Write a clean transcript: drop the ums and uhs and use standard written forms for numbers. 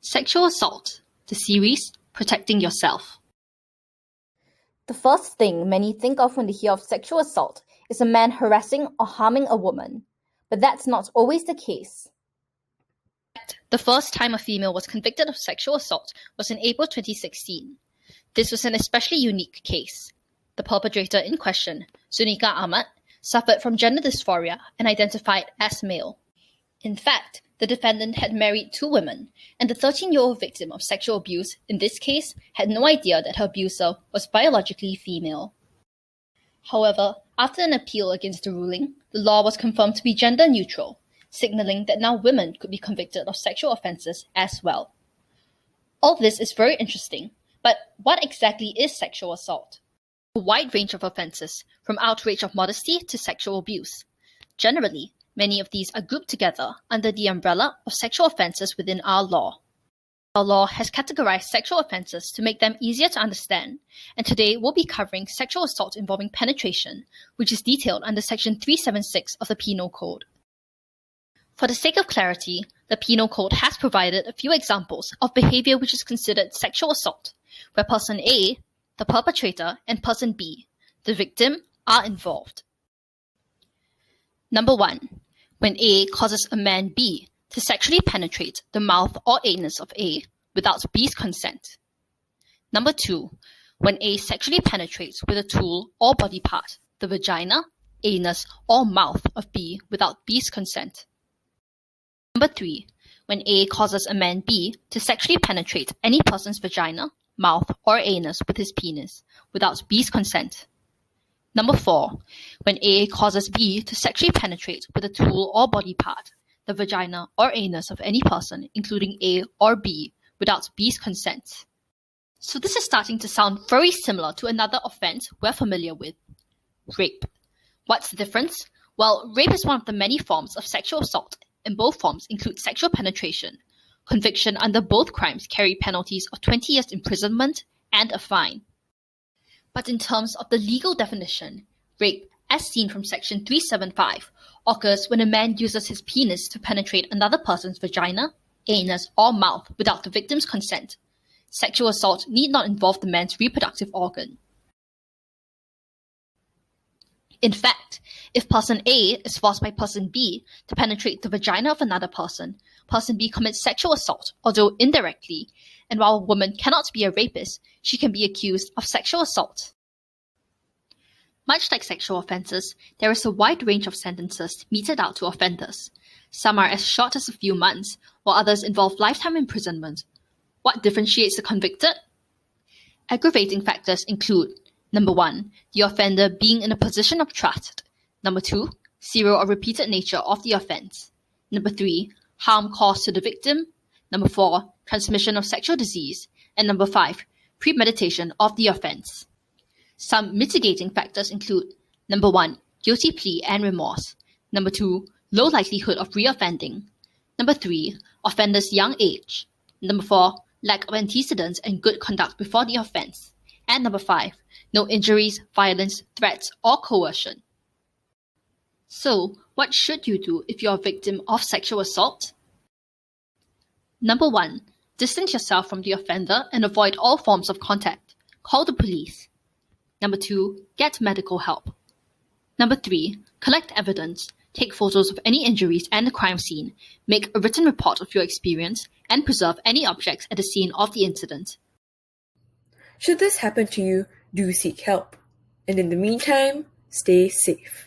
Sexual Assault, the series Protecting Yourself. The first thing many think of when they hear of sexual assault is a man harassing or harming a woman. But that's not always the case. The first time a female was convicted of sexual assault was in April 2016. This was an especially unique case. The perpetrator in question, Sunika Ahmad, suffered from gender dysphoria and identified as male. In fact, the defendant had married 2 women, and the 13-year-old victim of sexual abuse in this case had no idea that her abuser was biologically female. However, after an appeal against the ruling, the law was confirmed to be gender neutral, signaling that now women could be convicted of sexual offences as well. All this is very interesting, but what exactly is sexual assault? A wide range of offences, from outrage of modesty to sexual abuse. Generally, many of these are grouped together under the umbrella of sexual offences within our law. Our law has categorized sexual offences to make them easier to understand, and today we'll be covering sexual assault involving penetration, which is detailed under Section 376 of the Penal Code. For the sake of clarity, the Penal Code has provided a few examples of behavior which is considered sexual assault, where person A, the perpetrator, and person B, the victim, are involved. Number 1. When A causes a man B to sexually penetrate the mouth or anus of A without B's consent. Number 2. When A sexually penetrates with a tool or body part the vagina, anus, or mouth of B without B's consent. Number 3. When A causes a man B to sexually penetrate any person's vagina, mouth, or anus with his penis without B's consent. Number 4. When A causes B to sexually penetrate with a tool or body part the vagina or anus of any person, including A or B, without B's consent. So this is starting to sound very similar to another offense we're familiar with, rape. What's the difference? Well, rape is one of the many forms of sexual assault, and both forms include sexual penetration. Conviction under both crimes carry penalties of 20 years imprisonment and a fine. But in terms of the legal definition, rape, as seen from Section 375, occurs when a man uses his penis to penetrate another person's vagina, anus, or mouth without the victim's consent. Sexual assault need not involve the man's reproductive organ. In fact, if person A is forced by person B to penetrate the vagina of another person, person B commits sexual assault, although indirectly, and while a woman cannot be a rapist, she can be accused of sexual assault. Much like sexual offences, there is a wide range of sentences meted out to offenders. Some are as short as a few months, while others involve lifetime imprisonment. What differentiates the convicted? Aggravating factors include: Number 1, the offender being in a position of trust. Number 2, serial or repeated nature of the offence. Number 3, harm caused to the victim. Number 4, transmission of sexual disease. And number 5, premeditation of the offence. Some mitigating factors include: Number 1, guilty plea and remorse. Number 2, low likelihood of reoffending. Number 3, offender's young age. Number 4, lack of antecedents and good conduct before the offence. And number 5, no injuries, violence, threats, or coercion. So, what should you do if you're a victim of sexual assault? Number 1, distance yourself from the offender and avoid all forms of contact. Call the police. Number 2, get medical help. Number 3, collect evidence. Take photos of any injuries and the crime scene. Make a written report of your experience and preserve any objects at the scene of the incident. Should this happen to you, do seek help. And in the meantime, stay safe.